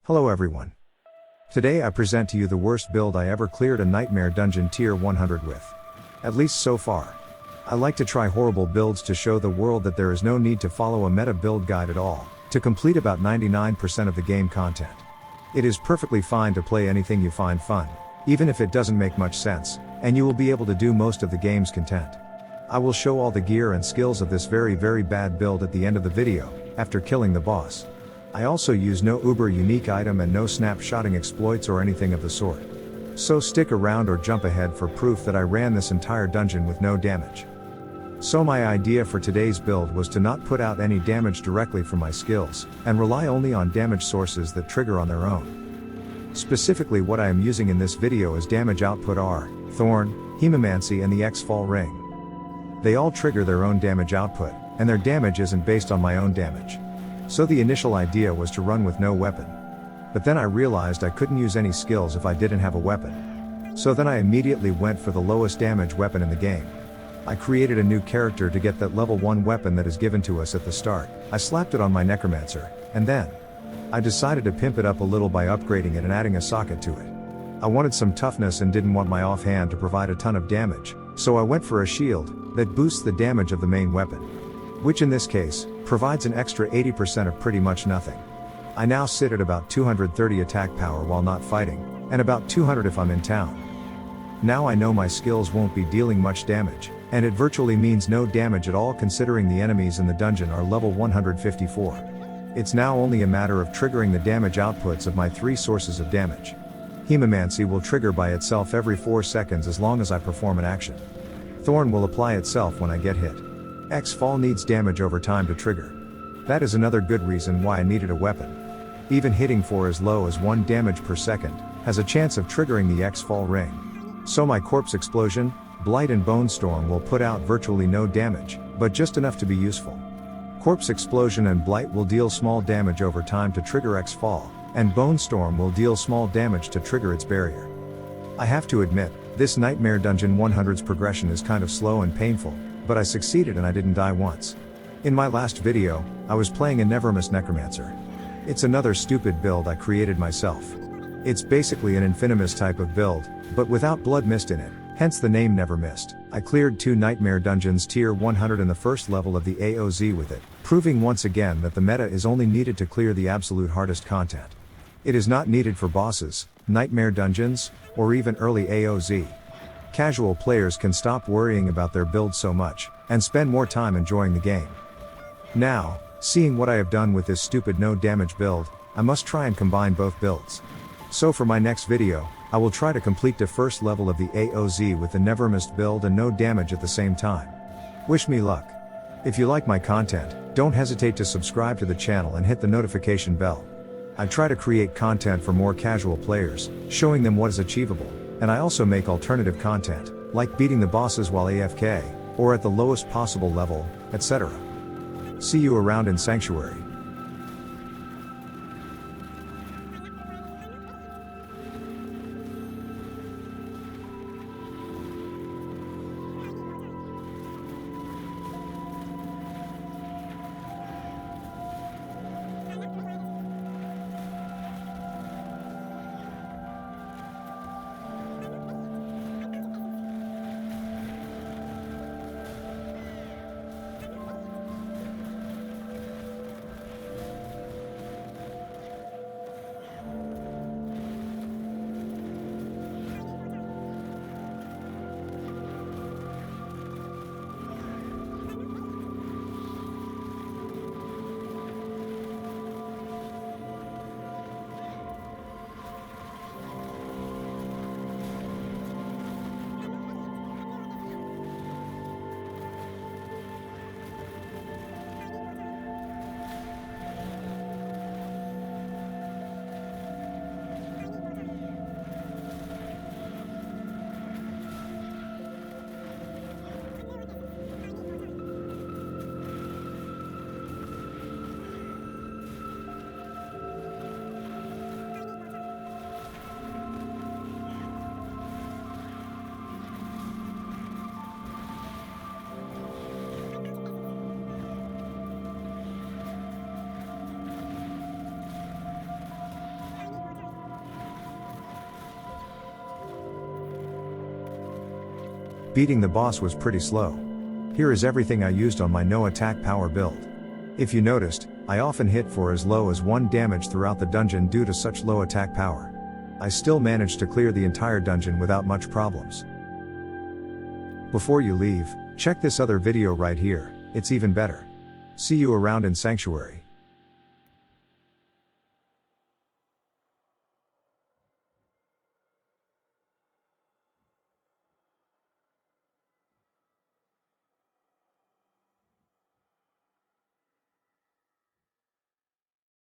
Hello everyone. Today I present to you the worst build I ever cleared a Nightmare Dungeon tier 100 with. At least so far. I like to try horrible builds to show the world that there is no need to follow a meta build guide at all, to complete about 99% of the game content. It is perfectly fine to play anything you find fun, even if it doesn't make much sense, and you will be able to do most of the game's content. I will show all the gear and skills of this very bad build at the end of the video, after killing the boss. I also use no uber unique item and no snapshotting exploits or anything of the sort. So stick around or jump ahead for proof that I ran this entire dungeon with no damage. So my idea for today's build was to not put out any damage directly from my skills, and rely only on damage sources that trigger on their own. Specifically what I am using in this video as damage output are, Thorn, Hemomancy and the XFal ring. They all trigger their own damage output, and their damage isn't based on my own damage. So the initial idea was to run with no weapon. But then I realized I couldn't use any skills if I didn't have a weapon. So then I immediately went for the lowest damage weapon in the game. I created a new character to get that level 1 weapon that is given to us at the start. I slapped it on my Necromancer, and then I decided to pimp it up a little by upgrading it and adding a socket to it. I wanted some toughness and didn't want my offhand to provide a ton of damage, so I went for a shield that boosts the damage of the main weapon, which in this case provides an extra 80% of pretty much nothing. I now sit at about 230 attack power while not fighting, and about 200 if I'm in town. Now I know my skills won't be dealing much damage, and it virtually means no damage at all considering the enemies in the dungeon are level 154. It's now only a matter of triggering the damage outputs of my 3 sources of damage. Hemomancy will trigger by itself every 4 seconds as long as I perform an action. Thorn will apply itself when I get hit. XFal needs damage over time to trigger. That is another good reason why I needed a weapon. Even hitting for as low as 1 damage per second, has a chance of triggering the XFal ring. So my Corpse Explosion, Blight and Bone Storm will put out virtually no damage, but just enough to be useful. Corpse Explosion and Blight will deal small damage over time to trigger XFal, and Bone Storm will deal small damage to trigger its barrier. I have to admit, this Nightmare Dungeon 100's progression is kind of slow and painful, but I succeeded and I didn't die once. In my last video, I was playing a Nevermist Necromancer. It's another stupid build I created myself. It's basically an Infinimist type of build, but without blood mist in it, hence the name Nevermist. I cleared 2 Nightmare Dungeons tier 100 in the first level of the AOZ with it, proving once again that the meta is only needed to clear the absolute hardest content. It is not needed for bosses, Nightmare Dungeons, or even early AOZ. Casual players can stop worrying about their build so much, and spend more time enjoying the game. Now, seeing what I have done with this stupid no damage build, I must try and combine both builds. So for my next video, I will try to complete the first level of the AOZ with the Nevermist build and no damage at the same time. Wish me luck. If you like my content, don't hesitate to subscribe to the channel and hit the notification bell. I try to create content for more casual players, showing them what is achievable. And I also make alternative content, like beating the bosses while AFK, or at the lowest possible level, etc. See you around in Sanctuary. Beating the boss was pretty slow. Here is everything I used on my no attack power build. If you noticed, I often hit for as low as 1 damage throughout the dungeon due to such low attack power. I still managed to clear the entire dungeon without much problems. Before you leave, check this other video right here, it's even better. See you around in Sanctuary.